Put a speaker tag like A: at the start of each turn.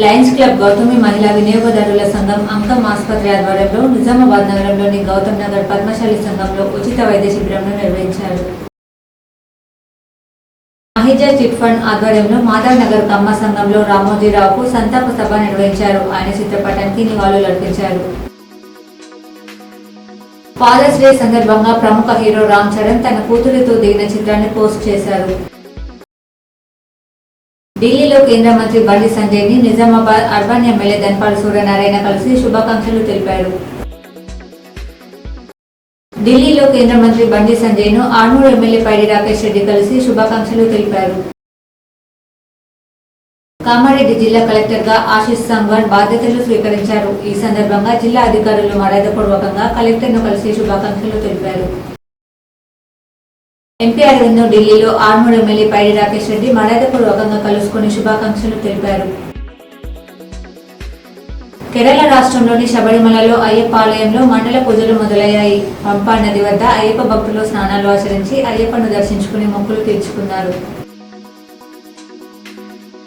A: Lions club Gautami మహిళా వినియోగదారుల సంఘం అంకం ఆసుపత్రి ఆధ్వర్యంలో నిజామాబాద్ నగరంలోని గౌతమ్ నగర్ పద్మశాలి సంఘంలో ఉచిత వైద్య శిబిరంను నిర్వహించారు. మహిజా చిట్ ఫండ్ ఆధ్వర్యంలో మాధవ్ నగర్ కమ్మ సంఘంలో రామోజీరావుకు సంతాప సభ నిర్వహించారు. ఆయన చిత్రపటానికి నివాళులర్పించారు. ఫాదర్స్ డే సందర్భంగా ప్రముఖ హీరో రామ్ చరణ్ తన కూతురితో దిగిన చిత్రాన్ని పోస్ట్ చేశారు. ఢిల్లీలో కేంద్ర మంత్రి బండి సంజయ్ ని నిజామాబాద్ అర్బన్ ఎమ్మెల్యే ధన్పాల్ సూర్యనారాయణ కలిసి శుభాకాంక్షలు తెలిపారు. ఢిల్లీలో కేంద్ర మంత్రి బండి సంజయ్ ను ఆర్మూర్ ఎమ్మెల్యే పైడి రాకేష్ రెడ్డి కలిసి శుభాకాంక్షలు తెలిపారు. కామారెడ్డి జిల్లా కలెక్టర్ గా ఆశీష్ సంగ్వాన్ బాధ్యతలు స్వీకరించారు. ఈ సందర్భంగా జిల్లా అధికారులు మర్యాదపూర్వకంగా కలెక్టర్ ను కలిసి శుభాకాంక్షలు తెలిపారు. ఎంపీ అరవింద్ ఢిల్లీలో ఆర్మూర్ ఎమ్మెల్యే పైడి రాకేష్ రెడ్డి మర్యాదపూర్వకంగా కలుసుకుని శుభాకాంక్షలు తెలిపారు. కేరళ రాష్ట్రంలోని శబరిమలలో అయ్యప్ప ఆలయంలో మండల పూజలు మొదలయ్యాయి. పంపా నది వద్ద అయ్యప్ప భక్తులు స్నానాలు ఆచరించి అయ్యప్పను దర్శించుకుని మొక్కులు తీర్చుకున్నారు.